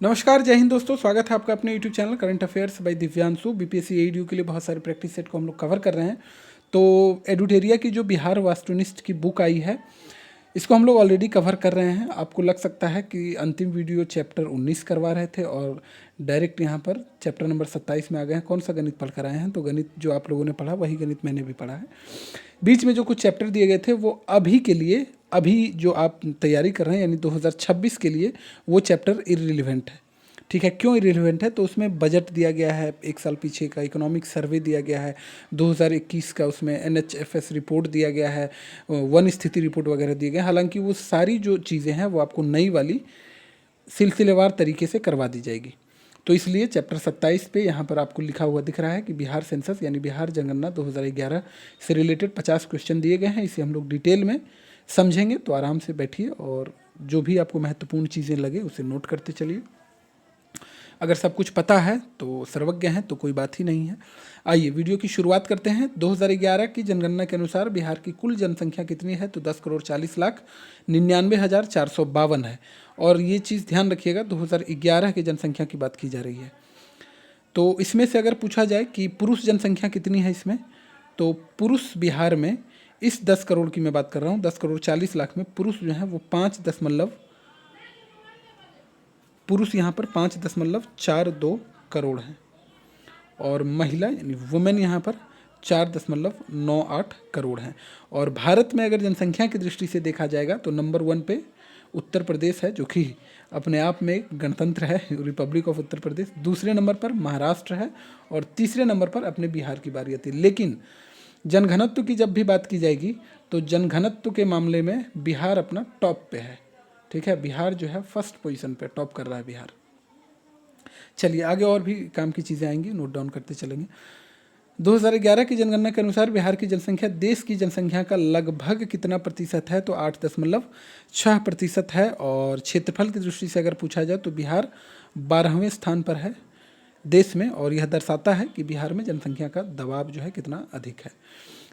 नमस्कार, जय हिंद दोस्तों। स्वागत है आपका अपने YouTube channel current affairs by Divyanshu. BPSC ADU के लिए बहुत सारे प्रैक्टिस सेट को हम लोग कवर कर रहे हैं। तो एडुटेरिया की जो बिहार वास्तुनिष्ठ की बुक आई है, इसको हम लोग ऑलरेडी कवर कर रहे हैं। आपको लग सकता है कि अंतिम वीडियो चैप्टर 19 करवा रहे थे और डायरेक्ट यहाँ पर चैप्टर नंबर 27 में आ गए हैं। कौन सा गणित पढ़ कर आए हैं? तो गणित जो आप लोगों ने पढ़ा वही गणित मैंने भी पढ़ा है। बीच में जो कुछ चैप्टर दिए गए थे वो अभी के लिए, अभी जो आप तैयारी कर रहे हैं यानी 2026 के लिए, वो चैप्टर इररिलेवेंट है। ठीक है, क्यों इरेलीवेंट है? तो उसमें बजट दिया गया है, एक साल पीछे का इकोनॉमिक सर्वे दिया गया है, 2021 का उसमें NHFS रिपोर्ट दिया गया है, वन स्थिति रिपोर्ट वगैरह दिए गए। हालांकि वो सारी जो चीज़ें हैं वो आपको नई वाली सिलसिलेवार तरीके से करवा दी जाएगी। तो इसलिए चैप्टर 27 पे यहाँ पर आपको लिखा हुआ दिख रहा है कि बिहार सेंसस यानी बिहार जनगणना 2011 से रिलेटेड 50 क्वेश्चन दिए गए हैं। इसे हम लोग डिटेल में समझेंगे। तो आराम से बैठिए और जो भी आपको महत्वपूर्ण चीज़ें लगे उसे नोट करते चलिए। अगर सब कुछ पता है तो सर्वज्ञ हैं, तो कोई बात ही नहीं है। आइए वीडियो की शुरुआत करते हैं। 2011 की जनगणना के अनुसार बिहार की कुल जनसंख्या कितनी है? तो 10,40,99,452 है। और ये चीज़ ध्यान रखिएगा, 2011 की जनसंख्या की बात की जा रही है। तो इसमें से अगर पूछा जाए कि पुरुष जनसंख्या कितनी है इसमें, तो पुरुष बिहार में इस 10 करोड़ की मैं बात कर रहा हूँ, 10,40,00,000 में पुरुष जो है वो 5 पुरुष यहाँ पर 5.42 करोड़ हैं और महिला यानी वुमेन यहाँ पर 4.98 करोड़ हैं। और भारत में अगर जनसंख्या की दृष्टि से देखा जाएगा तो नंबर 1 पे उत्तर प्रदेश है, जो कि अपने आप में एक गणतंत्र है, रिपब्लिक ऑफ उत्तर प्रदेश। दूसरे नंबर पर महाराष्ट्र है और तीसरे नंबर पर अपने बिहार की बारी आती है। लेकिन जनघनत्व की जब भी बात की जाएगी तो जनघनत्व के मामले में बिहार अपना टॉप पे है। ठीक है, बिहार जो है फर्स्ट पोजीशन पे टॉप कर रहा है बिहार। चलिए आगे और भी काम की चीज़ें आएंगी, नोट डाउन करते चलेंगे। 2011 की जनगणना के अनुसार बिहार की जनसंख्या देश की जनसंख्या का लगभग कितना प्रतिशत है? तो 8.6% है। और क्षेत्रफल की दृष्टि से अगर पूछा जाए तो बिहार 12वें स्थान पर है देश में। और यह दर्शाता है कि बिहार में जनसंख्या का दबाव जो है कितना अधिक है।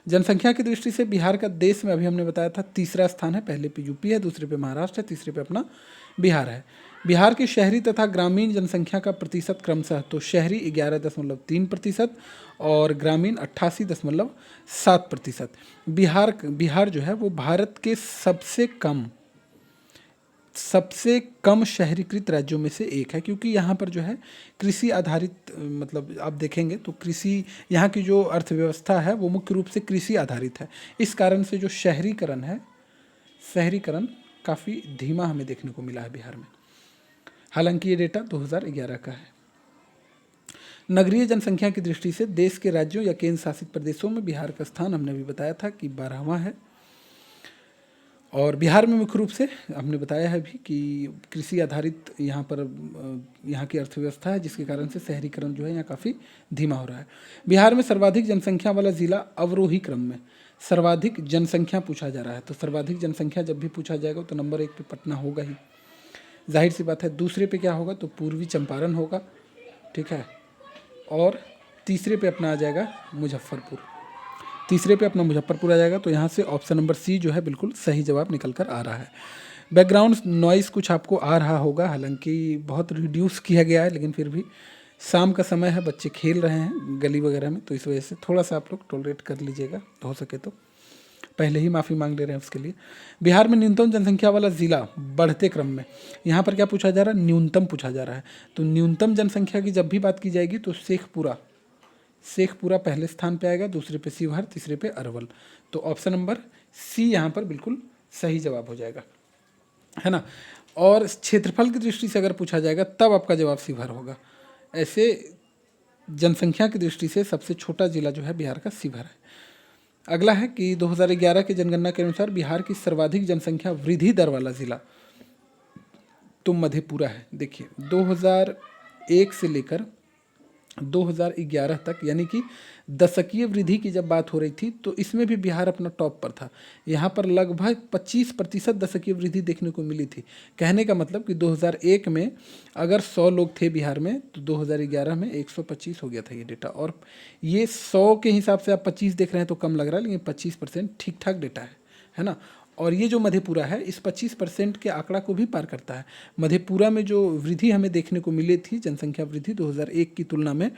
जनसंख्या की दृष्टि से बिहार का देश में अभी हमने बताया था तीसरा स्थान है। पहले पे यूपी है, दूसरे पे महाराष्ट्र है, तीसरे पे अपना बिहार है। बिहार की शहरी तथा ग्रामीण जनसंख्या का प्रतिशत क्रमशः, तो शहरी 11.3% और ग्रामीण 88.7%। बिहार जो है वो भारत के सबसे कम शहरीकृत राज्यों में से एक है, क्योंकि यहाँ पर जो है कृषि आधारित, मतलब आप देखेंगे तो कृषि, यहाँ की जो अर्थव्यवस्था है वो मुख्य रूप से कृषि आधारित है। इस कारण से जो शहरीकरण काफ़ी धीमा हमें देखने को मिला है बिहार में। हालांकि ये डेटा 2011 का है। नगरीय जनसंख्या की दृष्टि से देश के राज्यों या केंद्र शासित प्रदेशों में बिहार का स्थान हमने अभी बताया था कि 12वां है। और बिहार में मुख्य रूप से हमने बताया है भी कि कृषि आधारित यहाँ पर यहाँ की अर्थव्यवस्था है, जिसके कारण से शहरीकरण जो है यहाँ काफ़ी धीमा हो रहा है। बिहार में सर्वाधिक जनसंख्या वाला जिला अवरोही क्रम में सर्वाधिक जनसंख्या पूछा जा रहा है। तो सर्वाधिक जनसंख्या जब भी पूछा जाएगा तो नंबर 1 पे पटना होगा ही, जाहिर सी बात है। दूसरे पे क्या होगा? तो पूर्वी चंपारण होगा। ठीक है, और तीसरे पे अपना आ जाएगा मुजफ्फरपुर। आ जाएगा। तो यहाँ से ऑप्शन नंबर सी जो है बिल्कुल सही जवाब निकल कर आ रहा है। बैकग्राउंड नॉइज़ कुछ आपको आ रहा होगा, हालांकि बहुत रिड्यूस किया गया है, लेकिन फिर भी शाम का समय है, बच्चे खेल रहे हैं गली वगैरह में, तो इस वजह से थोड़ा सा आप लोग टॉलरेट कर लीजिएगा, हो सके तो। पहले ही माफ़ी मांग ले रहे हैं उसके लिए। बिहार में न्यूनतम जनसंख्या वाला ज़िला बढ़ते क्रम में, यहाँ पर क्या पूछा जा रहा है? न्यूनतम पूछा जा रहा है। तो न्यूनतम जनसंख्या की जब भी बात की जाएगी तो शेखपुरा पहले स्थान पे आएगा, दूसरे पे शिवहर, तीसरे पे अरवल। तो ऑप्शन नंबर सी यहाँ पर बिल्कुल सही जवाब हो जाएगा, है ना। और क्षेत्रफल की दृष्टि से अगर पूछा जाएगा तब आपका जवाब शिवहर होगा। ऐसे जनसंख्या की दृष्टि से सबसे छोटा जिला जो है बिहार का शिवहर है। अगला है कि 2011 की जनगणना के अनुसार बिहार की सर्वाधिक जनसंख्या वृद्धि दर वाला जिला तो मधेपुरा है। देखिए 2001 से लेकर 2011 तक, यानी कि दशकीय वृद्धि की जब बात हो रही थी तो इसमें भी बिहार अपना टॉप पर था। यहाँ पर लगभग 25% दशकीय वृद्धि देखने को मिली थी। कहने का मतलब कि 2001 में अगर 100 लोग थे बिहार में तो 2011 में 125 हो गया था ये डेटा। और ये 100 के हिसाब से आप 25 देख रहे हैं तो कम लग रहा है, लेकिन 25% ठीक ठाक डेटा है ना। और ये जो मधेपुरा है इस 25% के आंकड़ा को भी पार करता है। मधेपुरा में जो वृद्धि हमें देखने को मिली थी, जनसंख्या वृद्धि 2001 की तुलना में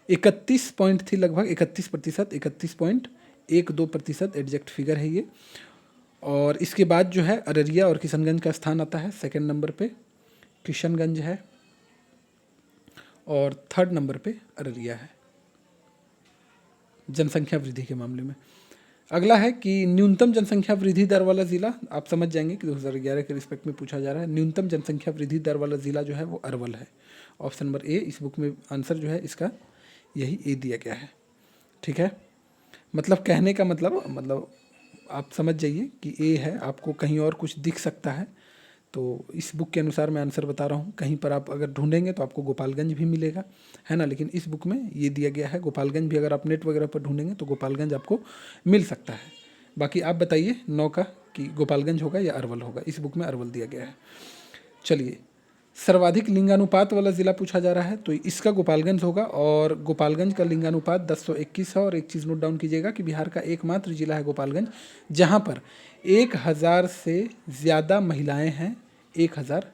31 पॉइंट थी, लगभग 31%, 31.12% एग्जैक्ट फिगर है ये। और इसके बाद जो है अररिया और किशनगंज का स्थान आता है। सेकंड नंबर पे किशनगंज है और थर्ड नंबर पे अररिया है जनसंख्या वृद्धि के मामले में। अगला है कि न्यूनतम जनसंख्या वृद्धि दर वाला ज़िला, आप समझ जाएंगे कि 2011 के रिस्पेक्ट में पूछा जा रहा है। न्यूनतम जनसंख्या वृद्धि दर वाला ज़िला जो है वो अरवल है। ऑप्शन नंबर ए, इस बुक में आंसर जो है इसका यही ए दिया गया है। ठीक है, मतलब कहने का मतलब आप समझ जाइए कि ए है, आपको कहीं और कुछ दिख सकता है, तो इस बुक के अनुसार मैं आंसर बता रहा हूँ। कहीं पर आप अगर ढूंढेंगे तो आपको गोपालगंज भी मिलेगा, है ना, लेकिन इस बुक में ये दिया गया है गोपालगंज भी। अगर आप नेट वगैरह पर ढूंढेंगे तो गोपालगंज आपको मिल सकता है। बाकी आप बताइए 9 का कि गोपालगंज होगा या अरवल होगा। इस बुक में अरवल दिया गया है। चलिए, सर्वाधिक लिंगानुपात वाला ज़िला पूछा जा रहा है, तो इसका गोपालगंज होगा और गोपालगंज का लिंगानुपात 10/121 है। और एक चीज़ नोट डाउन कीजिएगा कि बिहार का एकमात्र जिला है गोपालगंज जहाँ पर 1000 से ज़्यादा महिलाएं हैं 1000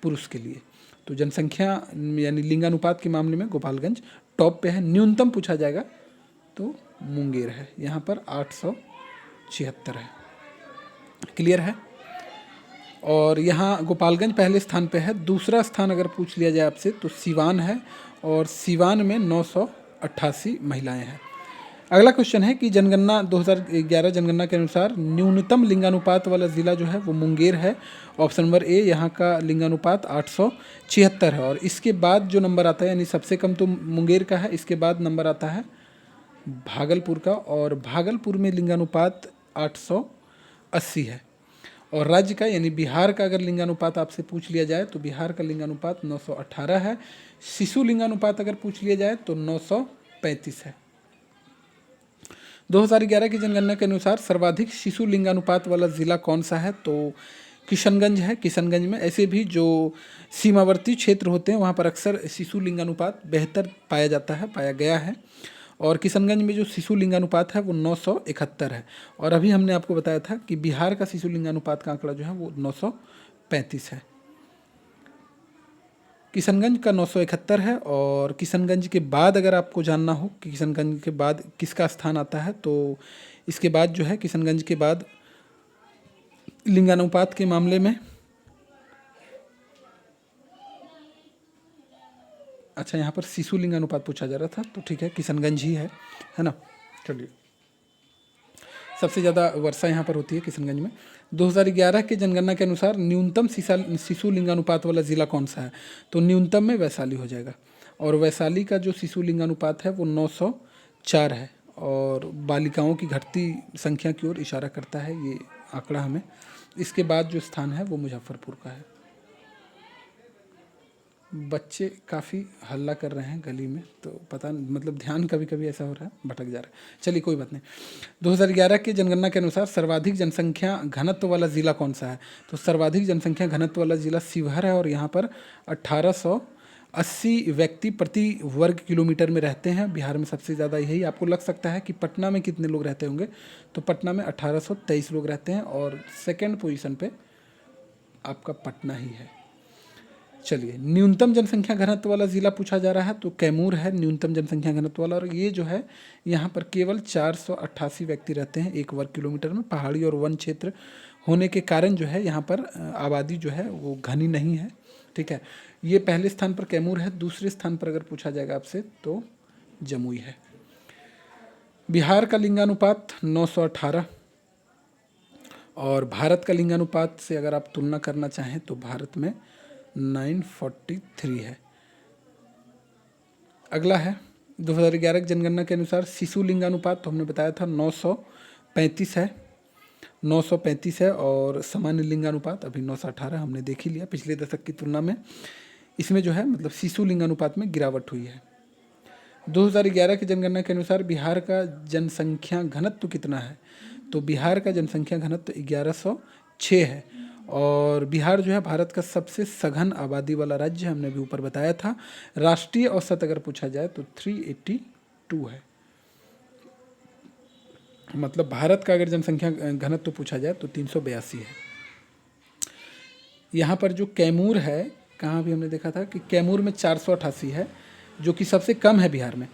पुरुष के लिए। तो जनसंख्या यानी लिंगानुपात के मामले में गोपालगंज टॉप पे है। न्यूनतम पूछा जाएगा तो मुंगेर है, यहाँ पर 876 है। क्लियर है। और यहाँ गोपालगंज पहले स्थान पे है। दूसरा स्थान अगर पूछ लिया जाए आपसे तो सिवान है और सिवान में 988 महिलाएं हैं। अगला क्वेश्चन है कि जनगणना 2011 जनगणना के अनुसार न्यूनतम लिंगानुपात वाला ज़िला जो है वो मुंगेर है। ऑप्शन नंबर ए, यहाँ का लिंगानुपात 876 है। और इसके बाद जो नंबर आता है, यानी सबसे कम तो मुंगेर का है, इसके बाद नंबर आता है भागलपुर का, और भागलपुर में लिंगानुपात 880 है। और राज्य का यानी बिहार का अगर लिंगानुपात आपसे पूछ लिया जाए तो बिहार का लिंगानुपात 918 है। शिशु लिंगानुपात अगर पूछ लिया जाए तो 935 है। 2011 की जनगणना के अनुसार सर्वाधिक शिशु लिंगानुपात वाला ज़िला कौन सा है, तो किशनगंज है। किशनगंज में ऐसे भी जो सीमावर्ती क्षेत्र होते हैं वहाँ पर अक्सर शिशु लिंगानुपात बेहतर पाया जाता है, पाया गया है। और किशनगंज में जो शिशु लिंगानुपात है वो 971 है। और अभी हमने आपको बताया था कि बिहार का शिशु लिंगानुपात का आंकड़ा जो है वो 935 है। किशनगंज का 971 है। और किशनगंज के बाद अगर आपको जानना हो कि किशनगंज के बाद किसका स्थान आता है, तो इसके बाद जो है किशनगंज के बाद लिंगानुपात के मामले में, अच्छा यहाँ पर शिशु लिंगानुपात पूछा जा रहा था, तो ठीक है किशनगंज ही है ना। चलिए, सबसे ज़्यादा वर्षा यहाँ पर होती है किशनगंज में। 2011 के जनगणना के अनुसार न्यूनतम शिशु लिंगानुपात वाला ज़िला कौन सा है, तो न्यूनतम में वैशाली हो जाएगा। और वैशाली का जो शिशु लिंगानुपात है वो 904 है। और बालिकाओं की घटती संख्या की ओर इशारा करता है ये आंकड़ा हमें। इसके बाद जो स्थान है वो मुजफ्फरपुर का है। बच्चे काफ़ी हल्ला कर रहे हैं गली में, तो पता मतलब ध्यान कभी कभी ऐसा हो रहा है, भटक जा रहा है। चलिए कोई बात नहीं। 2011 की जनगणना के अनुसार सर्वाधिक जनसंख्या घनत्व वाला ज़िला कौन सा है, तो सर्वाधिक जनसंख्या घनत्व वाला ज़िला शिवहर है। और यहाँ पर 1880 व्यक्ति प्रति वर्ग किलोमीटर में रहते हैं। बिहार में सबसे ज़्यादा यही। आपको लग सकता है कि पटना में कितने लोग रहते होंगे, तो पटना में 1823 लोग रहते हैं और सेकेंड पोजीशन पे आपका पटना ही है। चलिए, न्यूनतम जनसंख्या घनत्व वाला ज़िला पूछा जा रहा है, तो कैमूर है न्यूनतम जनसंख्या घनत्व वाला। और ये जो है यहाँ पर केवल 488 व्यक्ति रहते हैं 1 वर्ग किलोमीटर में। पहाड़ी और वन क्षेत्र होने के कारण जो है यहाँ पर आबादी जो है वो घनी नहीं है। ठीक है, ये पहले स्थान पर कैमूर है। दूसरे स्थान पर अगर पूछा जाएगा आपसे तो जमुई है। बिहार का लिंगानुपात 918 और भारत का लिंगानुपात से अगर आप तुलना करना चाहें तो भारत में 943 है। अगला है 2011 की जनगणना के अनुसार शिशु लिंगानुपात, तो हमने बताया था 935 है, 935 है। और सामान्य लिंगानुपात अभी 918 हमने देख ही लिया पिछले दशक की तुलना में। इसमें जो है मतलब शिशु लिंगानुपात में गिरावट हुई है। 2011 की जनगणना के अनुसार बिहार का जनसंख्या घनत्व कितना है, तो बिहार का जनसंख्या घनत्व 1106 है। और बिहार जो है भारत का सबसे सघन आबादी वाला राज्य, हमने भी ऊपर बताया था। राष्ट्रीय औसत अगर पूछा जाए तो 382 है। मतलब भारत का अगर जनसंख्या घनत्व पूछा जाए तो 382 है। यहाँ पर जो कैमूर है, कहाँ भी हमने देखा था कि कैमूर में 488 है, जो कि सबसे कम है बिहार में।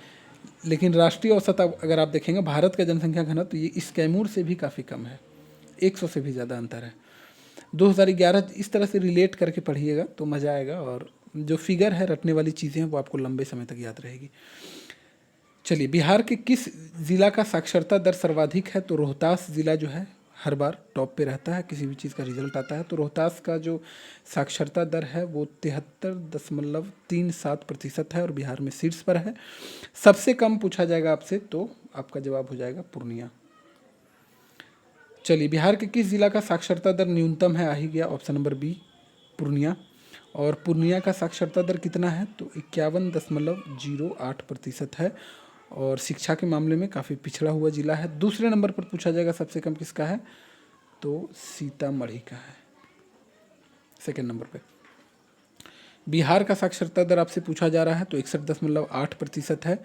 लेकिन राष्ट्रीय औसत अगर आप देखेंगे भारत का जनसंख्या घनत्व तो ये इस कैमूर से भी काफ़ी कम है, 100 से भी ज़्यादा अंतर है। 2011 इस तरह से रिलेट करके पढ़िएगा तो मज़ा आएगा, और जो फिगर है, रटने वाली चीज़ें हैं, वो आपको लंबे समय तक याद रहेगी। चलिए, बिहार के किस ज़िला का साक्षरता दर सर्वाधिक है? तो रोहतास ज़िला जो है हर बार टॉप पे रहता है, किसी भी चीज़ का रिजल्ट आता है तो रोहतास का जो साक्षरता दर है वो 73.37% है और बिहार में शीर्ष पर है। सबसे कम पूछा जाएगा आपसे तो आपका जवाब हो जाएगा पूर्णिया। चलिए, बिहार के किस जिला का साक्षरता दर न्यूनतम है? आ ही गया ऑप्शन नंबर बी, पूर्णिया। और पूर्णिया का साक्षरता दर कितना है? तो 51.08% है और शिक्षा के मामले में काफ़ी पिछड़ा हुआ जिला है। दूसरे नंबर पर पूछा जाएगा सबसे कम किसका है? तो सीतामढ़ी का है, सेकेंड नंबर पे। बिहार का साक्षरता दर आपसे पूछा जा रहा है तो 61.8% है।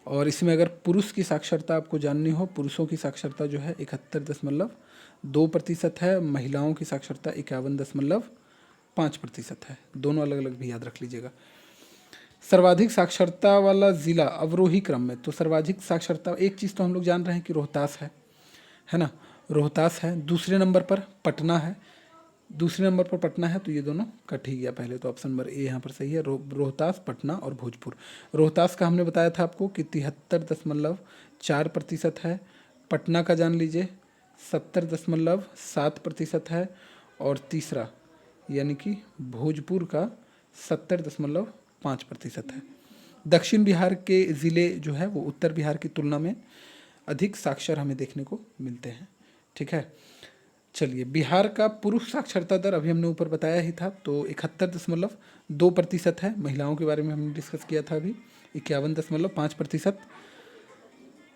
और इसमें अगर पुरुष की साक्षरता आपको जाननी हो, पुरुषों की साक्षरता जो है 71.2% है, महिलाओं की साक्षरता 51.5% है। दोनों अलग अलग भी याद रख लीजिएगा। सर्वाधिक साक्षरता वाला जिला अवरोही क्रम में, तो सर्वाधिक साक्षरता, एक चीज़ तो हम लोग जान रहे हैं कि रोहतास है ना, रोहतास है। दूसरे नंबर पर पटना है, दूसरे नंबर पर पटना है, तो ये दोनों कट ही गया पहले, तो ऑप्शन नंबर ए यहाँ पर सही है। रोहतास, पटना और भोजपुर। रोहतास का हमने बताया था आपको कि 73.4% है। पटना का जान लीजिए 70.7% है और तीसरा यानी कि भोजपुर का 70.5% है। दक्षिण बिहार के ज़िले जो है वो उत्तर बिहार की तुलना में अधिक साक्षर हमें देखने को मिलते हैं। ठीक है, चलिए, बिहार का पुरुष साक्षरता दर अभी हमने ऊपर बताया ही था तो 71.2% है। महिलाओं के बारे में हमने डिस्कस किया था अभी, 51.5%।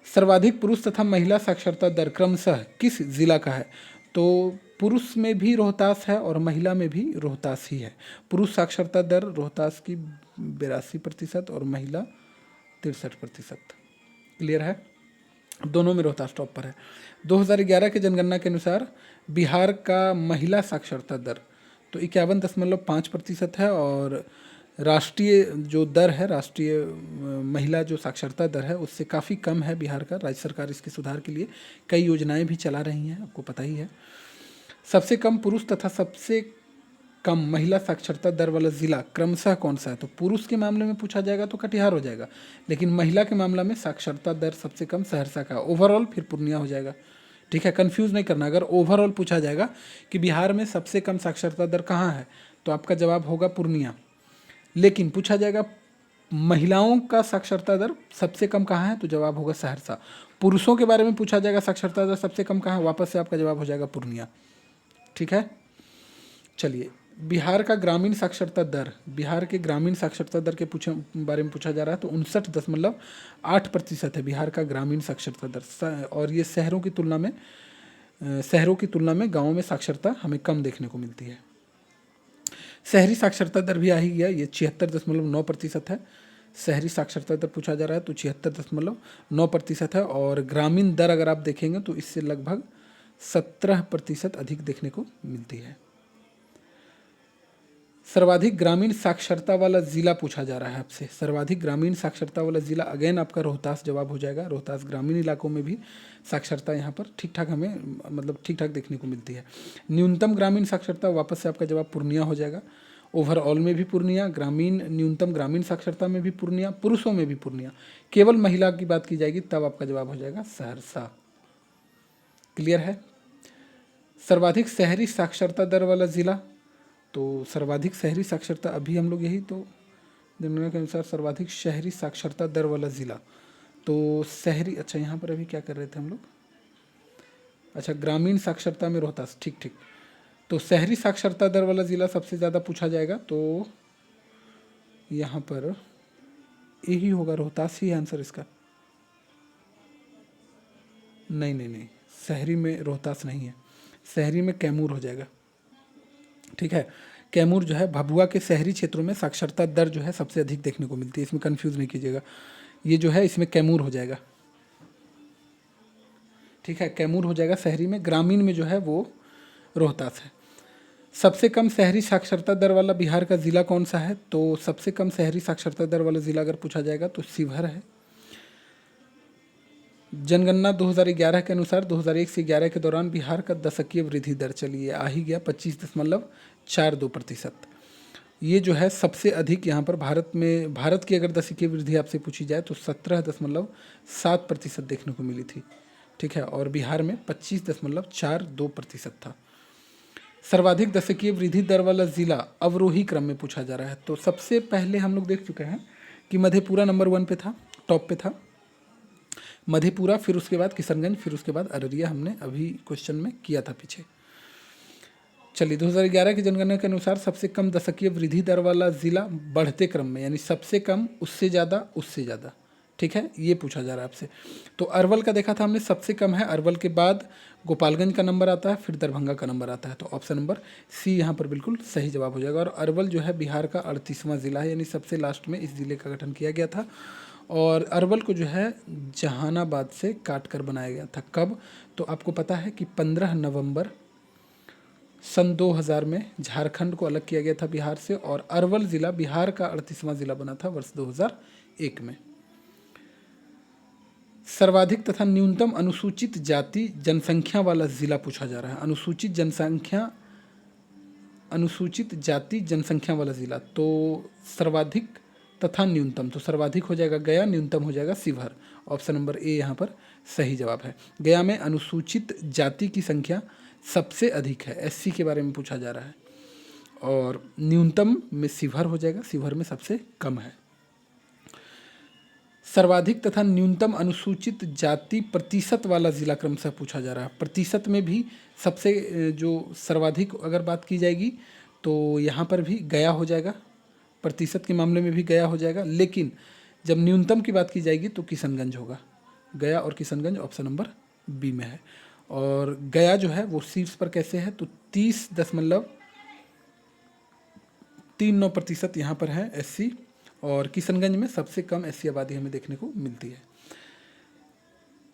सर्वाधिक पुरुष तथा महिला साक्षरता दर क्रमशः किस जिला का है? तो पुरुष में भी रोहतास है और महिला में भी रोहतास ही है। पुरुष साक्षरता दर रोहतास की 82% और महिला 63%। क्लियर है, दोनों में रोहतास टॉप पर है। 2011 के जनगणना के अनुसार बिहार का महिला साक्षरता दर तो 51.5% है और राष्ट्रीय जो दर है, राष्ट्रीय महिला जो साक्षरता दर है उससे काफ़ी कम है बिहार का। राज्य सरकार इसके सुधार के लिए कई योजनाएं भी चला रही हैं, आपको पता ही है। सबसे कम पुरुष तथा सबसे कम महिला साक्षरता दर वाला जिला क्रमशः कौन सा है? तो पुरुष के मामले में पूछा जाएगा तो कटिहार हो जाएगा, लेकिन महिला के मामला में साक्षरता दर सबसे कम सहरसा का। ओवरऑल फिर पूर्णिया हो जाएगा। ठीक है, कंफ्यूज नहीं करना। अगर ओवरऑल पूछा जाएगा कि बिहार में सबसे कम साक्षरता दर कहाँ है तो आपका जवाब होगा पूर्णिया। लेकिन पूछा जाएगा महिलाओं का साक्षरता दर सबसे कम कहाँ है तो जवाब होगा सहरसा। पुरुषों के बारे में पूछा जाएगा साक्षरता दर सबसे कम कहाँ है, वापस से आपका जवाब हो जाएगा पूर्णिया। ठीक है, चलिए, बिहार का ग्रामीण साक्षरता दर, बिहार के ग्रामीण साक्षरता दर के बारे में पूछा जा रहा है तो 59.8% है बिहार का ग्रामीण साक्षरता दर। और ये शहरों की तुलना में गाँवों में साक्षरता हमें कम देखने को मिलती है। शहरी साक्षरता दर भी आ ही गया, ये 76.9% है। शहरी साक्षरता दर पूछा जा रहा है तो 76.9% है और ग्रामीण दर अगर आप देखेंगे तो इससे लगभग 17% अधिक देखने को मिलती है। सर्वाधिक ग्रामीण साक्षरता वाला जिला पूछा जा रहा है आपसे। सर्वाधिक ग्रामीण साक्षरता वाला जिला अगेन आपका रोहतास जवाब हो जाएगा। रोहतास ग्रामीण इलाकों में भी साक्षरता यहाँ पर ठीक ठाक हमें मतलब ठीक ठाक देखने को मिलती है। न्यूनतम ग्रामीण साक्षरता वापस से आपका जवाब पूर्णिया हो जाएगा। ओवरऑल में भी पूर्णिया, ग्रामीण न्यूनतम ग्रामीण साक्षरता में भी पूर्णिया, पुरुषों में भी पूर्णिया। केवल महिला की बात की जाएगी तब आपका जवाब हो जाएगा सहरसा। क्लियर है। सर्वाधिक शहरी साक्षरता दर वाला जिला, तो सर्वाधिक शहरी साक्षरता अभी हम लोग यही तो जनगणना के अनुसार सर्वाधिक शहरी साक्षरता दर वाला ज़िला तो शहरी, अच्छा यहाँ पर अभी क्या कर रहे थे हम लोग, अच्छा ग्रामीण साक्षरता में रोहतास, ठीक ठीक। तो शहरी साक्षरता दर वाला ज़िला सबसे ज़्यादा पूछा जाएगा तो यहाँ पर यही होगा, रोहतास ही आंसर इसका। नहीं नहीं नहीं, शहरी में रोहतास नहीं है, शहरी में कैमूर हो जाएगा। ठीक है, कैमूर जो है भभुआ के शहरी क्षेत्रों में साक्षरता दर जो है सबसे अधिक देखने को मिलती है, इसमें कंफ्यूज नहीं कीजिएगा। ये जो है इसमें कैमूर हो जाएगा। ठीक है, कैमूर हो जाएगा शहरी में, ग्रामीण में जो है वो रोहतास है। सबसे कम शहरी साक्षरता दर वाला बिहार का ज़िला कौन सा है? तो सबसे कम शहरी साक्षरता दर वाला ज़िला अगर पूछा जाएगा तो शिवहर है। जनगणना 2011 के अनुसार 2001 से 11 के दौरान बिहार का दशकीय वृद्धि दर चलिए आ ही गया 25.42%। ये जो है सबसे अधिक यहाँ पर भारत में, भारत की अगर दशकीय वृद्धि आपसे पूछी जाए तो 17.7% देखने को मिली थी, ठीक है, और बिहार में 25.42% था। सर्वाधिक दशकीय वृद्धि दर वाला जिला अवरोही क्रम में पूछा जा रहा है। तो सबसे पहले हम लोग देख चुके हैं कि मधेपुरा नंबर 1 पे था, टॉप पे था मधेपुरा, फिर उसके बाद किशनगंज, फिर उसके बाद अररिया, हमने अभी क्वेश्चन में किया था पीछे। चलिए 2011 की जनगणना के अनुसार सबसे कम दशकीय वृद्धि दर वाला जिला बढ़ते क्रम में, यानी सबसे कम, उससे ज़्यादा, उससे ज़्यादा, ठीक है, ये पूछा जा रहा है आपसे। तो अरवल का देखा था हमने, सबसे कम है, अरवल के बाद गोपालगंज का नंबर आता है, फिर दरभंगा का नंबर आता है। तो ऑप्शन नंबर सी यहाँ पर बिल्कुल सही जवाब हो जाएगा। और अरवल जो है बिहार का 38वां ज़िला है, यानी सबसे लास्ट में इस ज़िले का गठन किया गया था। और अरवल को जो है जहानाबाद से काट कर बनाया गया था। कब? तो आपको पता है कि 15 नवंबर सन 2000 में झारखंड को अलग किया गया था बिहार से, और अरवल ज़िला बिहार का 38वां ज़िला बना था वर्ष 2001 में। सर्वाधिक तथा न्यूनतम अनुसूचित जाति जनसंख्या वाला ज़िला पूछा जा रहा है। अनुसूचित जाति जनसंख्या वाला ज़िला, तो सर्वाधिक तथा न्यूनतम, तो सर्वाधिक हो जाएगा गया, न्यूनतम हो जाएगा शिवहर। ऑप्शन नंबर ए यहाँ पर सही जवाब है। गया में अनुसूचित जाति की संख्या सबसे अधिक है, एससी के बारे में पूछा जा रहा है, और न्यूनतम में शिवहर हो जाएगा, शिवहर में सबसे कम है। सर्वाधिक तथा न्यूनतम अनुसूचित जाति प्रतिशत वाला ज़िला क्रमशः पूछा जा रहा है। प्रतिशत में भी सबसे जो सर्वाधिक अगर बात की जाएगी तो यहाँ पर भी गया हो जाएगा, प्रतिशत के मामले में भी गया हो जाएगा, लेकिन जब न्यूनतम की बात की जाएगी तो किशनगंज होगा। गया और किशनगंज ऑप्शन नंबर बी में है। और गया जो है वो शीर्ष पर कैसे है? तो 30.39% यहाँ पर है एससी, और किशनगंज में सबसे कम एससी आबादी हमें देखने को मिलती है।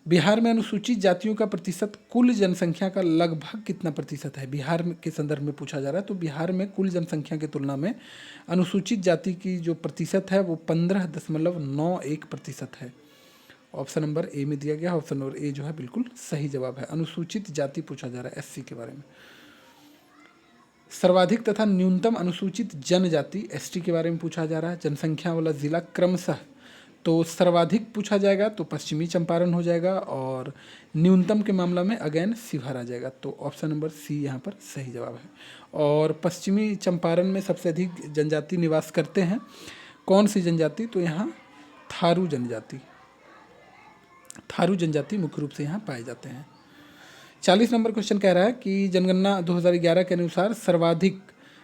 बिहार में अनुसूचित जातियों का प्रतिशत कुल जनसंख्या का लगभग कितना प्रतिशत है? बिहार के संदर्भ में पूछा जा रहा है। तो बिहार में कुल जनसंख्या की तुलना में अनुसूचित जाति की जो प्रतिशत है वो 15.91% है। ऑप्शन नंबर ए में दिया गया, ऑप्शन नंबर ए जो है बिल्कुल सही जवाब है। अनुसूचित जाति पूछा जा रहा है एससी के बारे में। सर्वाधिक तथा न्यूनतम अनुसूचित जनजाति एसटी के बारे में पूछा जा रहा है। जनसंख्या वाला जिला क्रमशः, तो सर्वाधिक पूछा जाएगा तो पश्चिमी चंपारण हो जाएगा, और न्यूनतम के मामला में अगेन शिवहर आ जाएगा। तो ऑप्शन नंबर सी यहाँ पर सही जवाब है। और पश्चिमी चंपारण में सबसे अधिक जनजाति निवास करते हैं। कौन सी जनजाति? तो यहाँ थारू जनजाति मुख्य रूप से यहाँ पाए जाते हैं। 40 नंबर क्वेश्चन कह रहा है कि जनगणना 2011 के अनुसार सर्वाधिक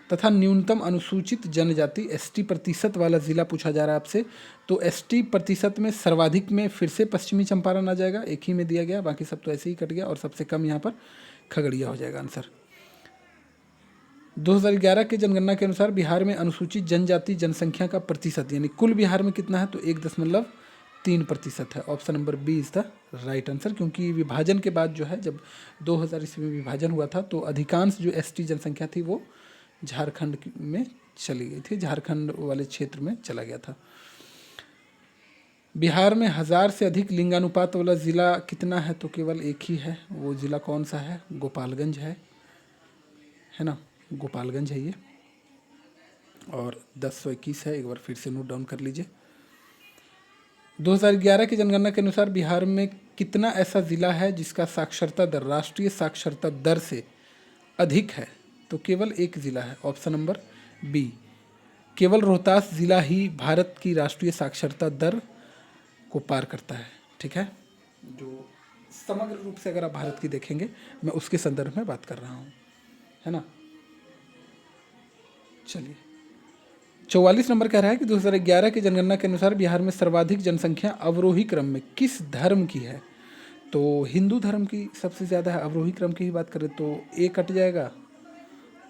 तथा न्यूनतम अनुसूचित जनजाति एसटी प्रतिशत वाला ज़िला पूछा जा रहा है आपसे। तो एसटी प्रतिशत में सर्वाधिक में फिर से पश्चिमी चंपारण आ जाएगा, एक ही में दिया गया, बाकी सब तो ऐसे ही कट गया, और सबसे कम यहाँ पर खगड़िया हो जाएगा आंसर। 2011 के जनगणना के अनुसार बिहार में अनुसूचित जनजाति जनसंख्या का प्रतिशत, यानी कुल बिहार में कितना है? तो 1.3% है। Option number B is the right answer, क्योंकि विभाजन के बाद जो है, जब 2000 ईस्वी में विभाजन हुआ था तो अधिकांश जो एसटी जनसंख्या थी वो झारखंड में चली गई थी, झारखंड वाले क्षेत्र में चला गया था। बिहार में 1000 से अधिक लिंगानुपात वाला ज़िला कितना है? तो केवल एक ही है। वो ज़िला कौन सा है? गोपालगंज है ना, गोपालगंज है ये, और 1021 है। एक बार फिर से नोट डाउन कर लीजिए। 2011 की जनगणना के अनुसार बिहार में कितना ऐसा ज़िला है जिसका साक्षरता दर राष्ट्रीय साक्षरता दर से अधिक है? तो केवल एक ज़िला है, ऑप्शन नंबर बी। केवल रोहतास ज़िला ही भारत की राष्ट्रीय साक्षरता दर को पार करता है, ठीक है। जो समग्र रूप से अगर आप भारत की देखेंगे, मैं उसके संदर्भ में बात कर रहा हूँ, है ना। चलिए 44 नंबर कह रहा है कि 2011 की जनगणना के अनुसार बिहार में सर्वाधिक जनसंख्या अवरोही क्रम में किस धर्म की है? तो हिंदू धर्म की सबसे ज़्यादा है। अवरोही क्रम की ही बात करें तो ए कट जाएगा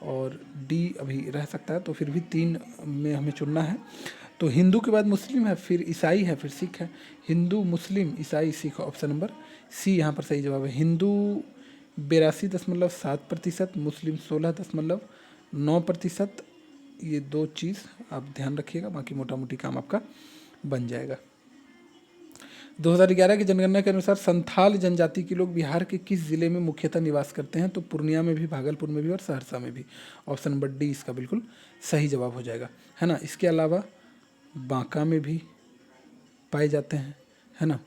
और डी अभी रह सकता है, तो फिर भी 3 में हमें चुनना है। तो हिंदू के बाद मुस्लिम है, फिर ईसाई है, फिर सिख है। हिंदू, मुस्लिम, ईसाई, सिख, ऑप्शन नंबर सी यहाँ पर सही जवाब है। हिंदू 82.7%, मुस्लिम 16.9%। ये दो चीज़ आप ध्यान रखिएगा, बाकी मोटा मोटी काम आपका बन जाएगा। 2011 की जनगणना के अनुसार संथाल जनजाति के लोग बिहार के किस जिले में मुख्यतः निवास करते हैं? तो पूर्णिया में भी, भागलपुर में भी और सहरसा में भी। ऑप्शन नंबर डी इसका बिल्कुल सही जवाब हो जाएगा, है ना। इसके अलावा बांका में भी पाए जाते हैं, है ना।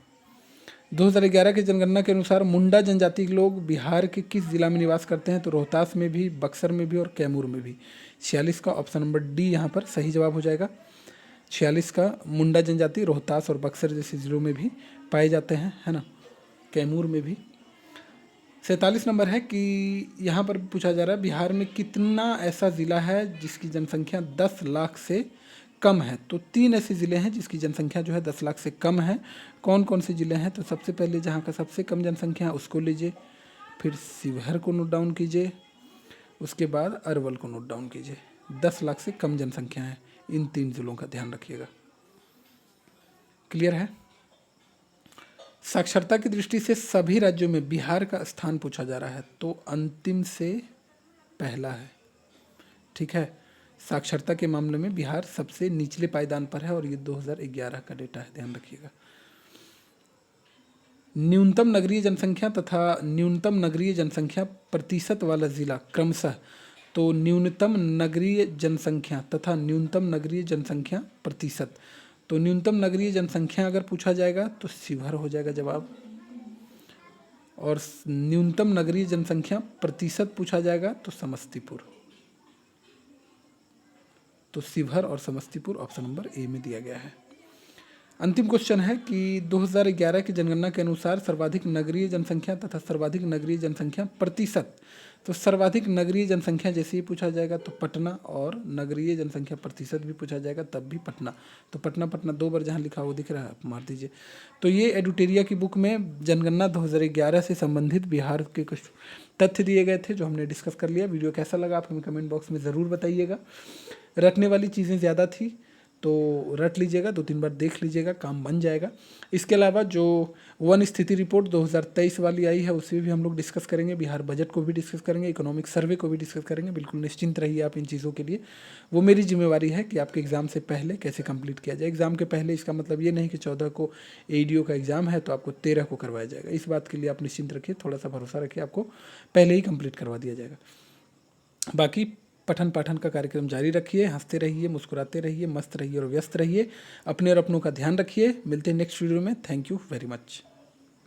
2011 की जनगणना के अनुसार मुंडा जनजाति के लोग बिहार के किस जिला में निवास करते हैं? तो रोहतास में भी, बक्सर में भी और कैमूर में भी। 46 का ऑप्शन नंबर डी यहाँ पर सही जवाब हो जाएगा। 46 का मुंडा जनजाति रोहतास और बक्सर जैसे ज़िलों में भी पाए जाते हैं, है ना, कैमूर में भी। 47 नंबर है कि यहाँ पर पूछा जा रहा है बिहार में कितना ऐसा ज़िला है जिसकी जनसंख्या 10 लाख से कम है? तो 3 ऐसे ज़िले हैं जिसकी जनसंख्या जो है 10 लाख से कम है। कौन कौन से ज़िले हैं? तो सबसे पहले जहाँ का सबसे कम जनसंख्या है उसको लीजिए, फिर शिवहर को नोट डाउन कीजिए, उसके बाद अरवल को नोट डाउन कीजिए। 10 लाख से कम जनसंख्या है, इन 3 जिलों का ध्यान रखिएगा। क्लियर है? साक्षरता की दृष्टि से सभी राज्यों में बिहार का स्थान पूछा जा रहा है, तो अंतिम से पहला है, ठीक है। साक्षरता के मामले में बिहार सबसे निचले पायदान पर है और ये 2011 का डेटा है, ध्यान रखिएगा। न्यूनतम नगरीय जनसंख्या तथा न्यूनतम नगरीय जनसंख्या प्रतिशत वाला जिला क्रमशः, तो न्यूनतम नगरीय जनसंख्या तथा न्यूनतम नगरीय जनसंख्या प्रतिशत, तो न्यूनतम नगरीय जनसंख्या अगर पूछा जाएगा तो शिवहर हो जाएगा जवाब, और न्यूनतम नगरीय जनसंख्या प्रतिशत पूछा जाएगा तो समस्तीपुर। तो शिवहर और समस्तीपुर ऑप्शन नंबर ए में दिया गया है। अंतिम क्वेश्चन है कि 2011 की जनगणना के अनुसार सर्वाधिक नगरीय जनसंख्या तथा सर्वाधिक नगरीय जनसंख्या प्रतिशत, तो सर्वाधिक नगरीय जनसंख्या जैसे ही पूछा जाएगा तो पटना, और नगरीय जनसंख्या प्रतिशत भी पूछा जाएगा तब भी पटना। तो पटना पटना 2 बार जहाँ लिखा वो दिख रहा है, आप मार दीजिए। तो ये एडुटेरिया की बुक में जनगणना 2011 से संबंधित बिहार के कुछ तथ्य दिए गए थे जो हमने डिस्कस कर लिया। वीडियो कैसा लगा आप हमें कमेंट बॉक्स में ज़रूर बताइएगा। रटने वाली चीज़ें ज़्यादा थी तो रट लीजिएगा, 2-3 बार देख लीजिएगा, काम बन जाएगा। इसके अलावा जो वन स्थिति रिपोर्ट 2023 वाली आई है उसे भी हम लोग डिस्कस करेंगे, बिहार बजट को भी डिस्कस करेंगे, इकोनॉमिक सर्वे को भी डिस्कस करेंगे। बिल्कुल निश्चिंत रहिए आप इन चीज़ों के लिए। वो मेरी जिम्मेवारी है कि आपके एग्ज़ाम से पहले कैसे कंप्लीट किया जाए। एग्ज़ाम के पहले इसका मतलब ये नहीं कि 14 को ADO का एग्ज़ाम है तो आपको 13 को करवाया जाएगा। इस बात के लिए आप निश्चिंत रखिए, थोड़ा सा भरोसा रखिए, आपको पहले ही कंप्लीट करवा दिया जाएगा। बाकी पठन पाठन का कार्यक्रम जारी रखिए, हंसते रहिए, मुस्कुराते रहिए, मस्त रहिए और व्यस्त रहिए। अपने और अपनों का ध्यान रखिए। मिलते हैं नेक्स्ट वीडियो में। Thank you very much.